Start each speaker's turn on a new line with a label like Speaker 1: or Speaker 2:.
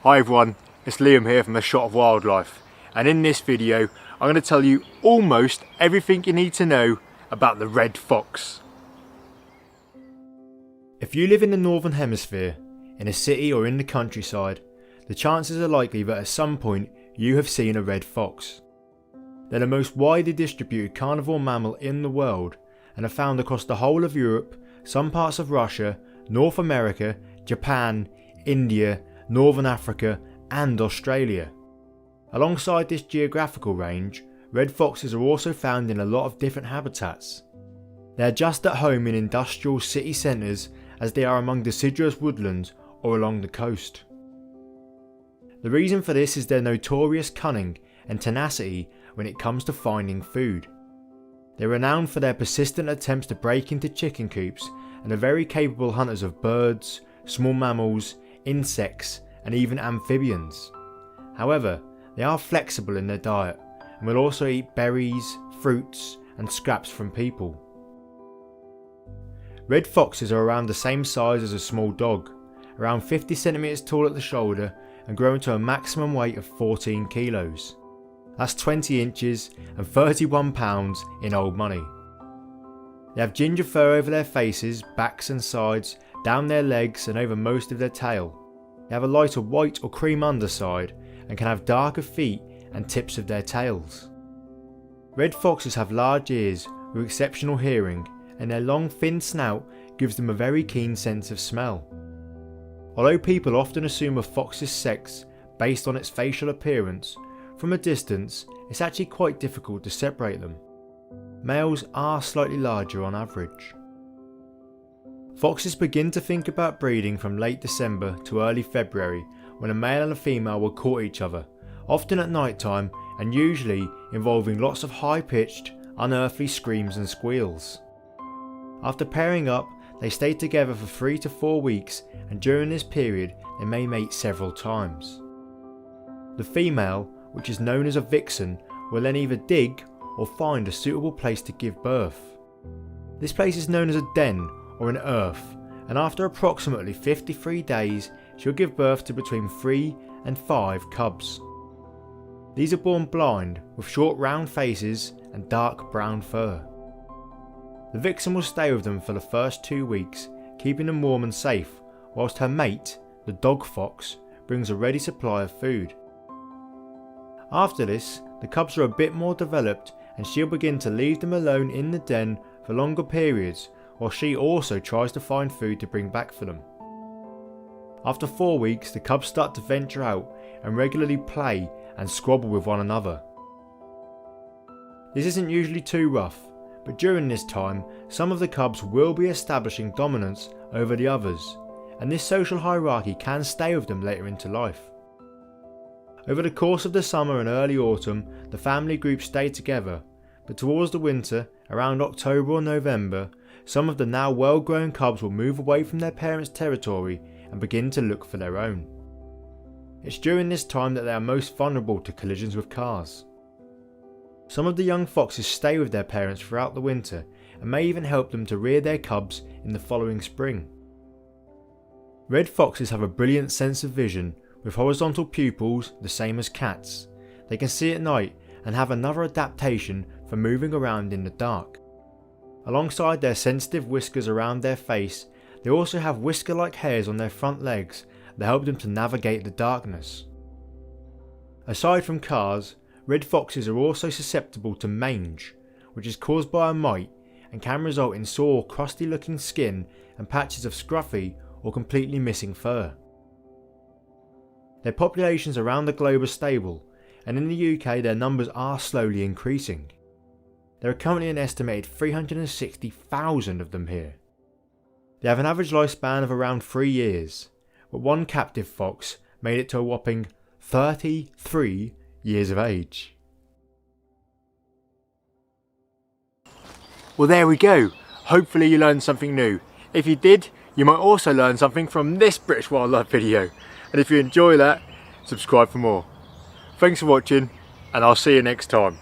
Speaker 1: Hi everyone, it's Liam here from A Shot of Wildlife, and in this video I'm going to tell you almost everything you need to know about the red fox. If you live in the Northern Hemisphere, in a city or in the countryside, the chances are likely that at some point you have seen a red fox. They're the most widely distributed carnivore mammal in the world and are found across the whole of Europe, some parts of Russia, North America, Japan, India, Northern Africa and Australia. Alongside this geographical range, red foxes are also found in a lot of different habitats. They are just at home in industrial city centres as they are among deciduous woodlands or along the coast. The reason for this is their notorious cunning and tenacity when it comes to finding food. They're renowned for their persistent attempts to break into chicken coops and are very capable hunters of birds, small mammals, insects and even amphibians. However, they are flexible in their diet and will also eat berries, fruits and scraps from people. Red foxes are around the same size as a small dog, around 50 centimeters tall at the shoulder and growing to a maximum weight of 14 kilos. That's 20 inches and 31 pounds in old money. They have ginger fur over their faces, backs and sides, down their legs and over most of their tail. They have a lighter white or cream underside and can have darker feet and tips of their tails. Red foxes have large ears with exceptional hearing, and their long thin snout gives them a very keen sense of smell. Although people often assume a fox's sex based on its facial appearance, from a distance it's actually quite difficult to separate them. Males are slightly larger on average. Foxes begin to think about breeding from late December to early February, when a male and a female will court each other, often at night time and usually involving lots of high-pitched, unearthly screams and squeals. After pairing up, they stay together for 3 to 4 weeks, and during this period they may mate several times. The female, which is known as a vixen, will then either dig or find a suitable place to give birth. This place is known as a den or an earth, and after approximately 53 days she'll give birth to between 3 and 5 cubs. These are born blind with short round faces and dark brown fur. The vixen will stay with them for the first 2 weeks, keeping them warm and safe, whilst her mate, the dog fox, brings a ready supply of food. After this, the cubs are a bit more developed and she'll begin to leave them alone in the den for longer periods, while she also tries to find food to bring back for them. After 4 weeks, the cubs start to venture out and regularly play and squabble with one another. This isn't usually too rough, but during this time some of the cubs will be establishing dominance over the others, and this social hierarchy can stay with them later into life. Over the course of the summer and early autumn, the family groups stay together, but towards the winter, around October or November, some of the now well-grown cubs will move away from their parents' territory and begin to look for their own. It's during this time that they are most vulnerable to collisions with cars. Some of the young foxes stay with their parents throughout the winter and may even help them to rear their cubs in the following spring. Red foxes have a brilliant sense of vision, with horizontal pupils the same as cats. They can see at night and have another adaptation for moving around in the dark. Alongside their sensitive whiskers around their face, they also have whisker-like hairs on their front legs that help them to navigate the darkness. Aside from cars, red foxes are also susceptible to mange, which is caused by a mite and can result in sore, crusty-looking skin and patches of scruffy or completely missing fur. Their populations around the globe are stable, and in the UK their numbers are slowly increasing. There are currently an estimated 360,000 of them here. They have an average lifespan of around 3 years, but one captive fox made it to a whopping 33 years of age. Well, there we go. Hopefully you learned something new. If you did, you might also learn something from this British wildlife video. And if you enjoy that, subscribe for more. Thanks for watching, and I'll see you next time.